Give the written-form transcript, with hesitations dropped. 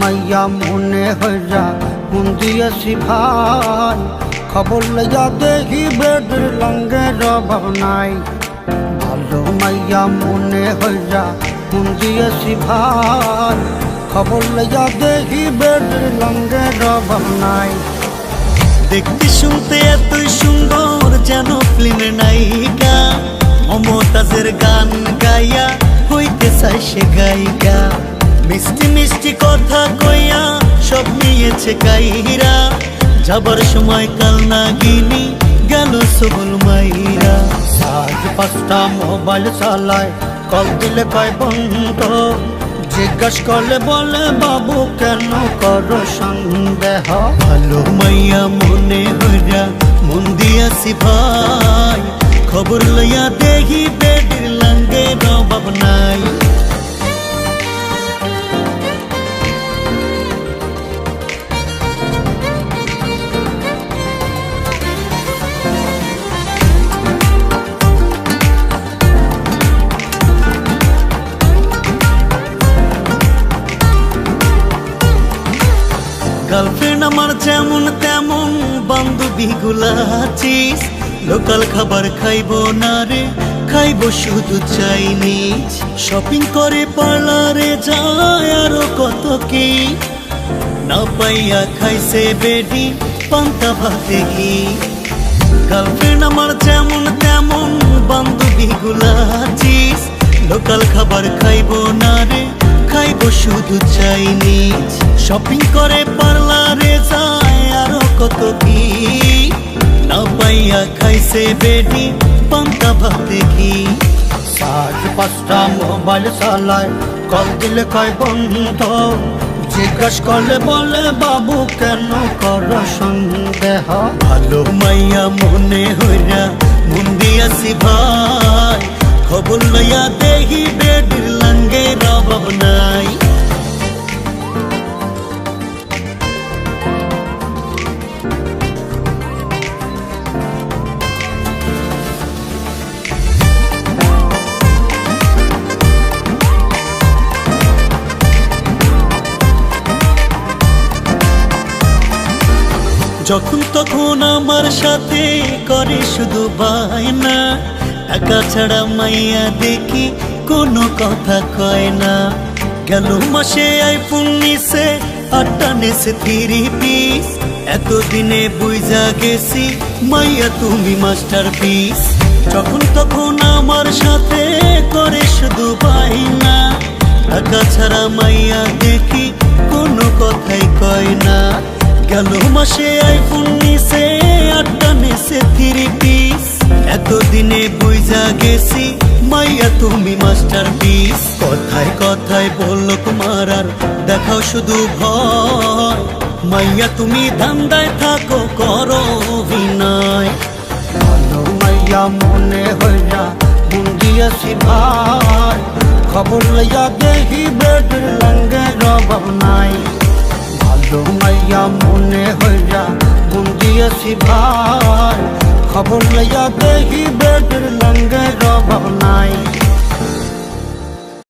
মাইয়া মনে হইয়া মন দিয়েছি ভাই, খবর লইয়া দেখি বেডের লঙ্গের অভাব নাই। ভালো মাইয়া মনে হইয়া মন দিয়েছি ভাই, খবর লইয়া দেখি বেডের লঙ্গের অভাব নাই। দেখতে শুনতে এতই সুন্দর যেন ফিল্মের নায়িকা, মমতাজের গান গাইয়া হইতে চাই সে গায়িকা। মিষ্টি মিষ্টি কথা কইয়া সব নিয়েছে কাইরা, যাবার সময় কাল নাগিনী গেল সবল মাইরা। আজ 5টা মোবাইল চালায়, কল দিলে কয় বন্ধ, জিজ্ঞাস করলে বলে বাবু কেন করো সন্দেহ। ভালো মাইয়া মনে হইয়া মন দিয়াছি ভাই, খবর লইয়া দেখি বেডের লঙ্গের অভাব নাই। গার্লফ্রেন্ড আমার যেমন তেমন বান্ধবী গুলা আছিস, লোকাল খাবার খাইবো না রে, খাইবো শুধু চাইনিজ। শপিং করে পার্লারে যায় আরো কত কি, না পাইয়া খাইছে বেডি পান্তা ভাতে ঘি। গার্লফ্রেন্ড আমার যেমন তেমন বান্ধবী গুলা আছিস, লোকাল খাবার খাইবো না রে, খাইবো শুধু চাইনিজ। শপিং করে পার্লারে যায় আরো কত কি, না পাইয়া খাইছে বেডি পান্তা ভাতে ঘি। আজ 5টা মোবাইল চালায়, কল দিলে কয় বন্ধ, জিজ্ঞাস করলে বলে বাবু কেন করো সন্দেহ। ভালো মাইয়া মনে হইয়া মন দিয়াছি ভাই, খবর লইয়া দেখি বেডের লঙ্গের অভাব নাই। যখন তখন আমার সাথে করে শুধু বায়না, টাকা ছাড়া মাইয়া দেখি কোনো কথা কয় না। গেল মাসে আইফোন নিছে, 8টা নেছে 3 পিস, এতদিনে বুঝা গেছি মাইয়া তুমি মাস্টারপিস। যখন তখন আমার সাথে করে শুধু বায়না, টাকা ছাড়া মাইয়া দেখি কোনো কথাই কয় না। গেল মাসে আইফোন নিছে, 8টা নেছে 3 পিস, এতদিনে বুঝা গেছি মাইয়া তুমি মাস্টারপিস। কথায় কথায় বললো তোমার আর দেখাও শুধু ভয়, মাইয়া তুমি ধান্দায় থাকো করো অভিনয়। ভালো মাইয়া মনে হইয়া মন দিয়েছি ভাই, খবর লইয়া দেখি বেডের লঙ্গের অভাব নাই। ভালো মাইয়া মনে হইয়া মন দিয়েছি ভাই, খবর লইয়া দেখি বেডের লঙ্গের অভাব নাই।